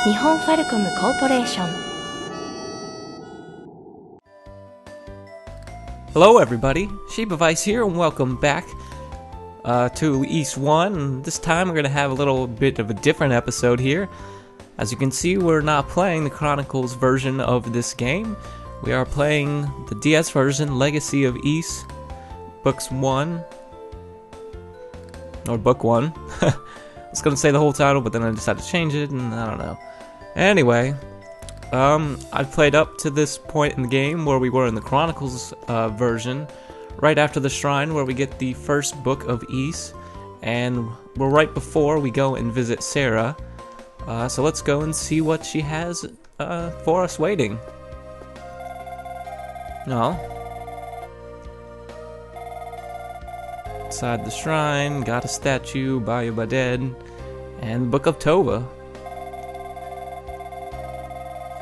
日本ファルコムコーポレーション。 Hello everybody, Sheepavice here and welcome back to East 1. And this time we're going to have a little bit of a different episode here. As you can see, we're not playing the Chronicles version of this game. We are playing the DS version, Legacy of Ys, Books 1. Or Book 1. I was going to say the whole title, but then I decided to change it, and I don't know. Anyway, I've played up to this point in the game where we were in the Chronicles version, right after the shrine where we get the first book of Ys, and we're right before we go and visit Sarah. So let's go and see what she has for us waiting. No. Inside the shrine, got a statue, Bayu Ba'dead, and the Book of Tova.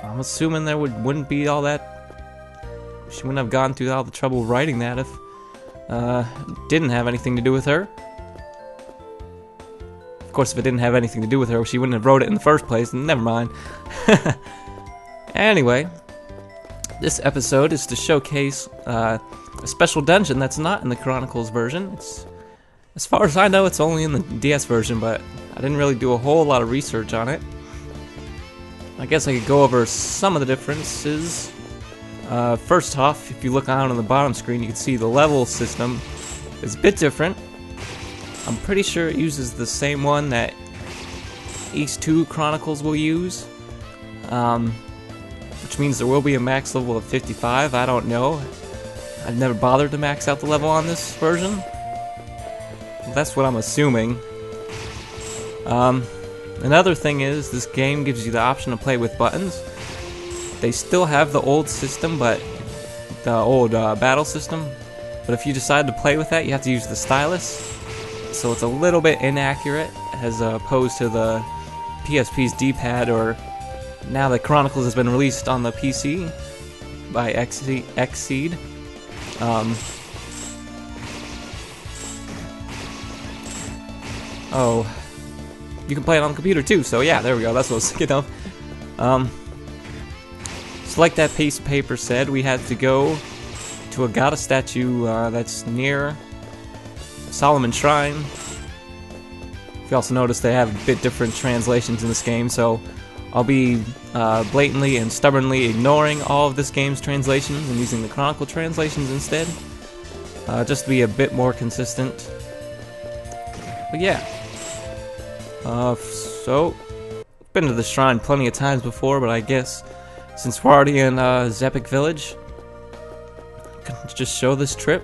I'm assuming there wouldn't be all that. She wouldn't have gone through all the trouble writing that if it didn't have anything to do with her. Of course, if it didn't have anything to do with her, she wouldn't have wrote it in the first place. Never mind. Anyway, this episode is to showcase a special dungeon that's not in the Chronicles version. It's, as far as I know, it's only in the DS version, but I didn't really do a whole lot of research on it. I guess I could go over some of the differences. First off, if you look down on the bottom screen, you can see the level system is a bit different. I'm pretty sure it uses the same one that Ys 2 Chronicles will use, which means there will be a max level of 55. I don't know. I've never bothered to max out the level on this version. That's what I'm assuming. Another thing is, this game gives you the option to play with buttons. They still have the old system, but the old battle system. But if you decide to play with that, you have to use the stylus. So it's a little bit inaccurate as opposed to the PSP's D-pad, or now that Chronicles has been released on the PC by Xseed. Oh, you can play it on the computer too, so yeah, there we go, that's what I was thinking of. So like that piece of paper said, we had to go to a goddess statue that's near Solomon Shrine. If you also notice, they have a bit different translations in this game, so I'll be blatantly and stubbornly ignoring all of this game's translations and using the Chronicle translations instead, just to be a bit more consistent. But yeah. So, been to the shrine plenty of times before, but I guess since we're already in Zepik Village, I can just show this trip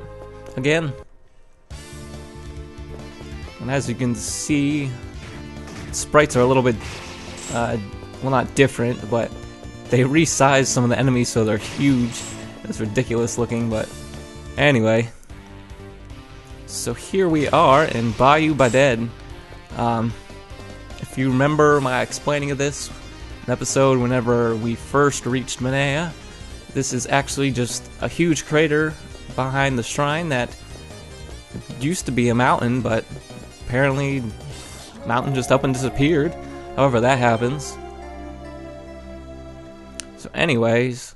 again. And as you can see, sprites are a little bit, well, not different, but they resized some of the enemies so they're huge. It's ridiculous looking, but anyway. So here we are in Bayu Ba'dead. If you remember my explaining of this in episode whenever we first reached Manea, this is actually just a huge crater behind the shrine that used to be a mountain, but apparently the mountain just up and disappeared. However that happens. So anyways,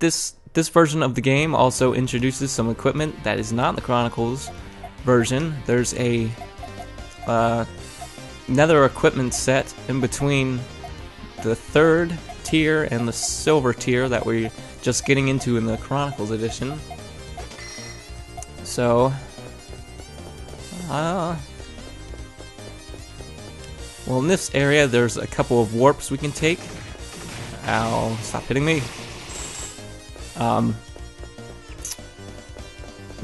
this version of the game also introduces some equipment that is not in the Chronicles version. There's a nether equipment set in between the 3rd tier and the silver tier that we're just getting into in the Chronicles edition. So, well, in this area there's a couple of warps we can take. Ow, stop hitting me.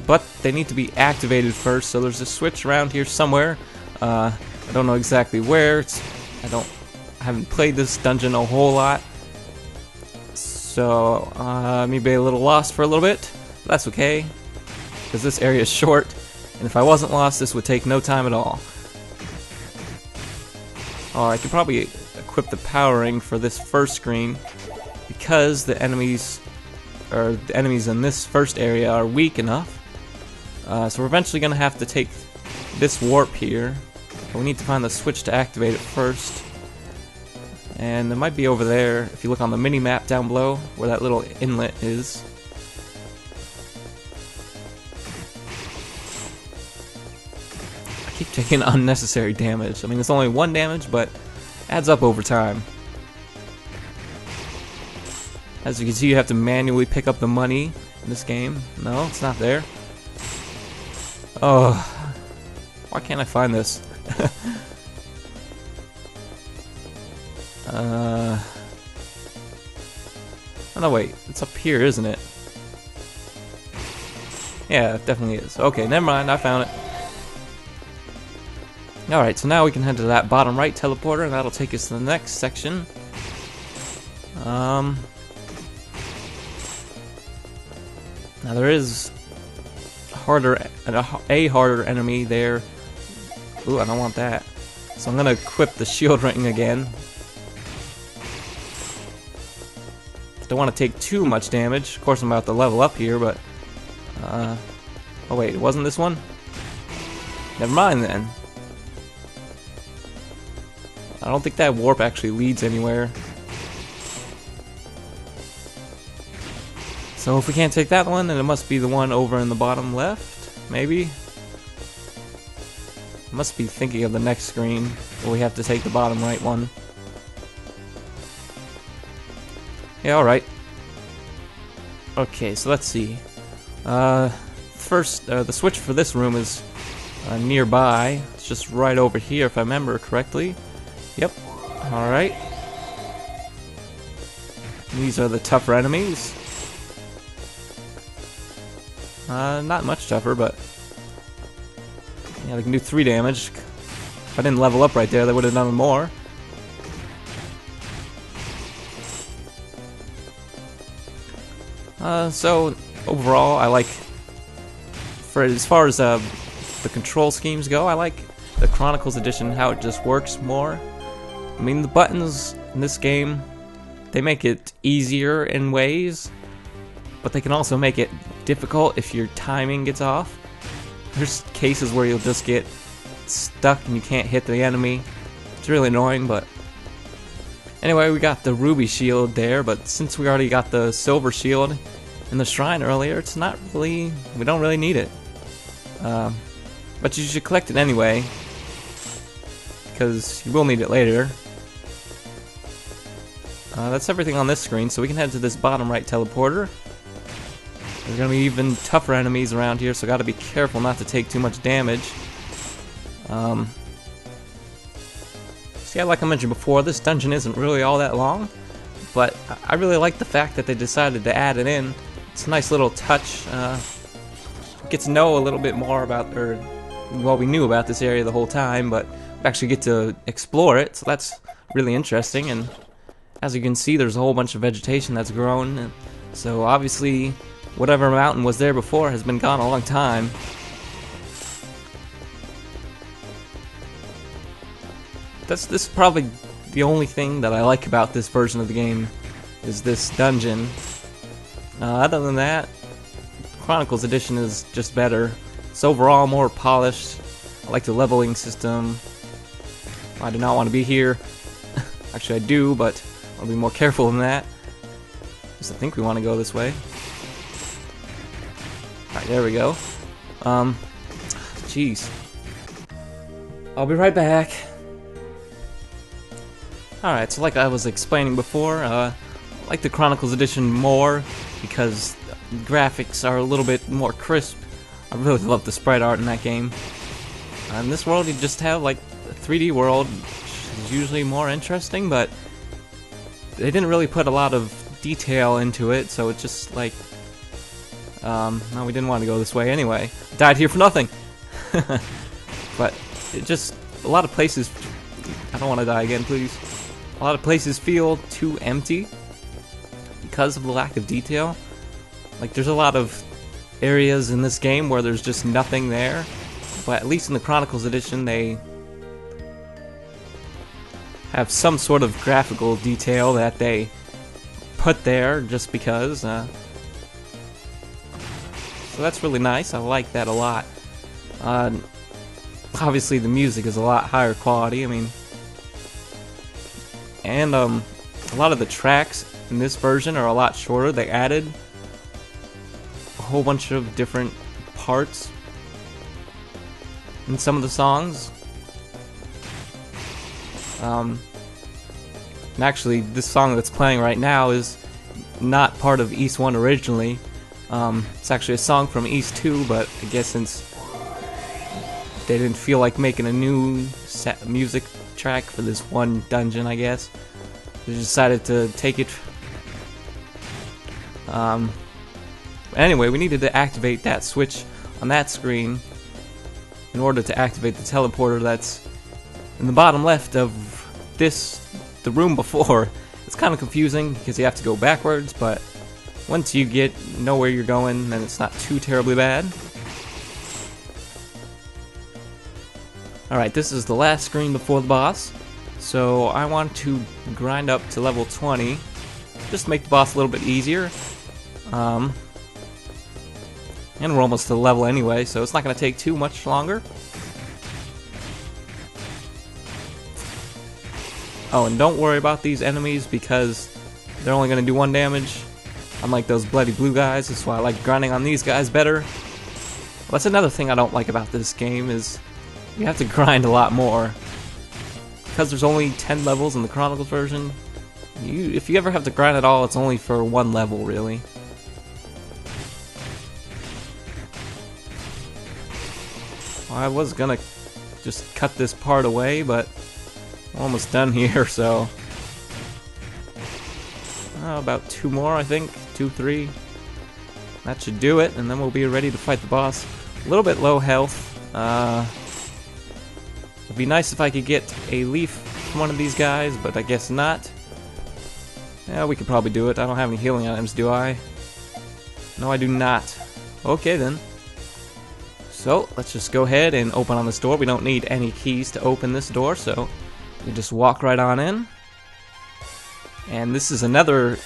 But they need to be activated first, so there's a switch around here somewhere. I don't know exactly where. I haven't played this dungeon a whole lot, so maybe a little lost for a little bit. But that's okay, because this area is short, and if I wasn't lost, this would take no time at all. Oh, I could probably equip the powering for this first screen, because the enemies in this first area are weak enough. So we're eventually going to have to take this warp here. But we need to find the switch to activate it first. And it might be over there if you look on the mini map down below where that little inlet is. I keep taking unnecessary damage. I mean, it's only 1 damage, but adds up over time. As you can see, you have to manually pick up the money in this game. No, it's not there. Oh, why can't I find this? Oh no, wait, it's up here, isn't it? Yeah, it definitely is. Okay, never mind, I found it. Alright, so now we can head to that bottom right teleporter, and that'll take us to the next section. Now there is a harder enemy there. Ooh, I don't want that. So I'm gonna equip the shield ring again. Don't want to take too much damage. Of course, I'm about to level up here, but oh wait, it wasn't this one? Never mind then. I don't think that warp actually leads anywhere. So if we can't take that one, then it must be the one over in the bottom left, maybe? I must be thinking of the next screen where we have to take the bottom right one. Yeah, alright. Okay, so let's see. First, the switch for this room is nearby. It's just right over here, if I remember correctly. Yep. Alright. These are the tougher enemies. Not much tougher, but yeah, they can do 3 damage. If I didn't level up right there, they would have done more. So overall, I like, as far as the control schemes go, I like the Chronicles edition, how it just works more. I mean, the buttons in this game, they make it easier in ways, but they can also make it difficult if your timing gets off. There's cases where you'll just get stuck and you can't hit the enemy. It's really annoying, but anyway, we got the ruby shield there, but since we already got the silver shield in the shrine earlier, it's not really, we don't really need it. But you should collect it anyway, because you will need it later. That's everything on this screen, so we can head to this bottom right teleporter. There's gonna be even tougher enemies around here, so gotta be careful not to take too much damage. So yeah, like I mentioned before, this dungeon isn't really all that long, but I really like the fact that they decided to add it in. It's a nice little touch. Get to know a little bit more about, or well, we knew about this area the whole time, but we actually get to explore it, so that's really interesting. And as you can see, there's a whole bunch of vegetation that's grown, and so obviously whatever mountain was there before has been gone a long time. This is probably the only thing that I like about this version of the game, is this dungeon. Other than that, Chronicles edition is just better. It's overall more polished. I like the leveling system. I do not want to be here. Actually, I do, but I'll be more careful than that. Because I think we want to go this way. Alright, there we go. Jeez. I'll be right back. Alright, so like I was explaining before, I like the Chronicles edition more because the graphics are a little bit more crisp. I really love the sprite art in that game. In this world, you just have like a 3D world, which is usually more interesting, but they didn't really put a lot of detail into it, so it's just like, no, we didn't want to go this way anyway. Died here for nothing. But it just, a lot of places, I don't want to die again, please. A lot of places feel too empty because of the lack of detail. Like, there's a lot of areas in this game where there's just nothing there, but at least in the Chronicles edition they have some sort of graphical detail that they put there just because. So that's really nice. I like that a lot. Obviously the music is a lot higher quality. I mean, And a lot of the tracks in this version are a lot shorter. They added a whole bunch of different parts in some of the songs. And actually, this song that's playing right now is not part of East 1 originally. It's actually a song from East 2, but I guess since they didn't feel like making a new music track for this one dungeon, I guess they decided to take it. Anyway, we needed to activate that switch on that screen in order to activate the teleporter that's in the bottom left of the room before. It's kind of confusing because you have to go backwards, but once you know where you're going, then it's not too terribly bad. Alright, this is the last screen before the boss, so I want to grind up to level 20, just to make the boss a little bit easier. And we're almost to the level anyway, so it's not going to take too much longer. Oh, and don't worry about these enemies because they're only going to do 1 damage. Unlike those bloody blue guys, that's why I like grinding on these guys better. That's another thing I don't like about this game is you have to grind a lot more. Because there's only 10 levels in the Chronicles version, if you ever have to grind at all, it's only for 1 level, really. Well, I was gonna just cut this part away, but I'm almost done here, so... about 2 more, I think. 2, 3. That should do it, and then we'll be ready to fight the boss. A little bit low health. It'd be nice if I could get a leaf from one of these guys, but I guess not. Yeah, we could probably do it. I don't have any healing items, do I? No, I do not. Okay, then. So, let's just go ahead and open on this door. We don't need any keys to open this door, so we just walk right on in. And this is another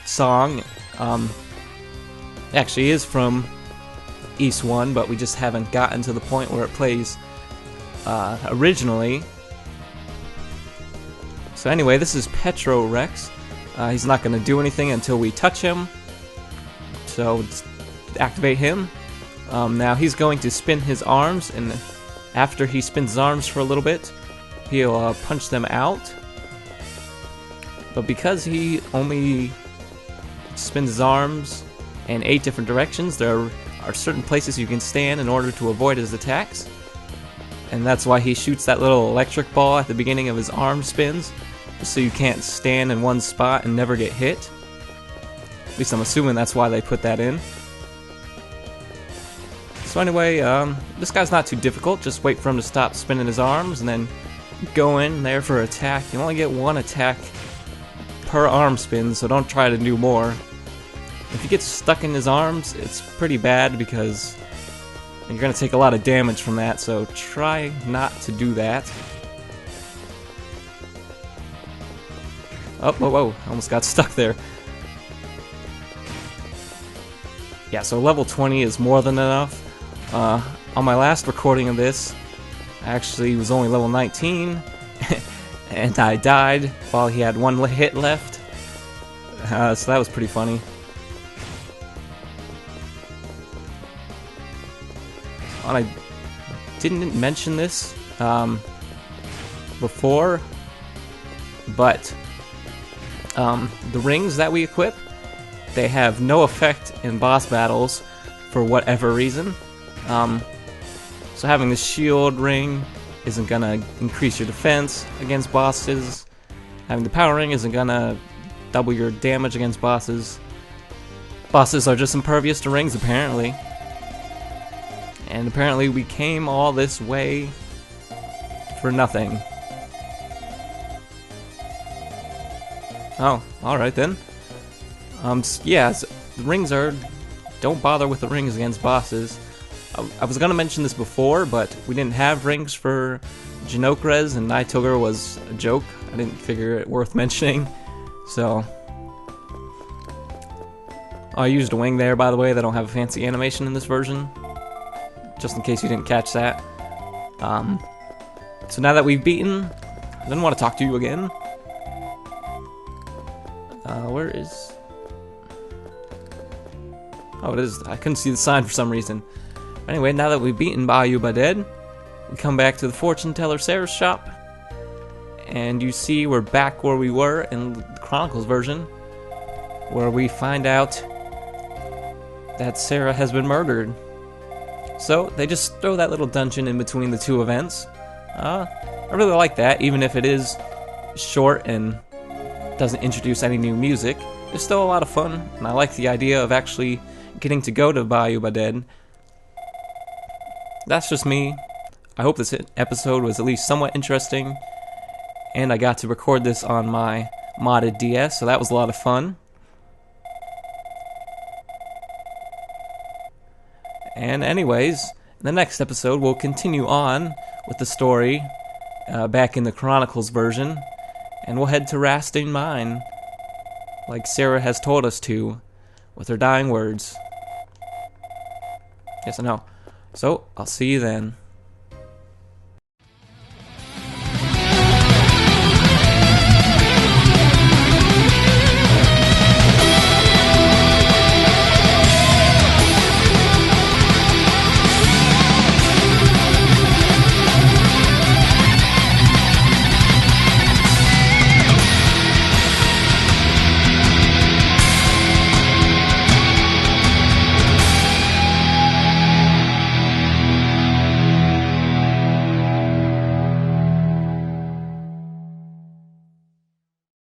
song. Actually is from East 1, but we just haven't gotten to the point where it plays originally. So anyway, this is Petro Rex. He's not going to do anything until we touch him. So let's activate him. Now he's going to spin his arms, and after he spins his arms for a little bit, he'll punch them out. But because he only spins his arms in 8 different directions, there are certain places you can stand in order to avoid his attacks. And that's why he shoots that little electric ball at the beginning of his arm spins, just so you can't stand in one spot and never get hit. At least I'm assuming that's why they put that in. So anyway, this guy's not too difficult. Just wait for him to stop spinning his arms and then go in there for attack. You only get 1 attack per arm spin, so don't try to do more. If you get stuck in his arms, it's pretty bad because you're going to take a lot of damage from that, so try not to do that. Oh, whoa, whoa, almost got stuck there. Yeah, so level 20 is more than enough. On my last recording of this, I actually was only level 19, and I died while he had 1 hit left. So that was pretty funny. And I didn't mention this before, but the rings that we equip, they have no effect in boss battles for whatever reason. So having the shield ring isn't gonna increase your defense against bosses. Having the power ring isn't gonna double your damage against bosses. Bosses are just impervious to rings, apparently. And apparently we came all this way for nothing. Oh, alright then. Yeah, so the rings are... Don't bother with the rings against bosses. I was gonna mention this before, but we didn't have rings for Chronicles, and Nightogre was a joke. I didn't figure it worth mentioning, so... I used a wing there, by the way. They don't have a fancy animation in this version, just in case you didn't catch that. So now that we've beaten, I didn't want to talk to you again. Where is... Oh, it is. I couldn't see the sign for some reason. Anyway, now that we've beaten Bagyu Ba'dead, we come back to the fortune teller Sarah's shop. And you see we're back where we were in the Chronicles version, where we find out that Sarah has been murdered. So they just throw that little dungeon in between the two events. I really like that, even if it is short and doesn't introduce any new music. It's still a lot of fun, and I like the idea of actually getting to go to Bayu Ba'dead. That's just me. I hope this episode was at least somewhat interesting, and I got to record this on my modded DS, so that was a lot of fun. And anyways, in the next episode we'll continue on with the story back in the Chronicles version, and we'll head to Rastin Mine, like Sarah has told us to, with her dying words. Yes, I know. So, I'll see you then.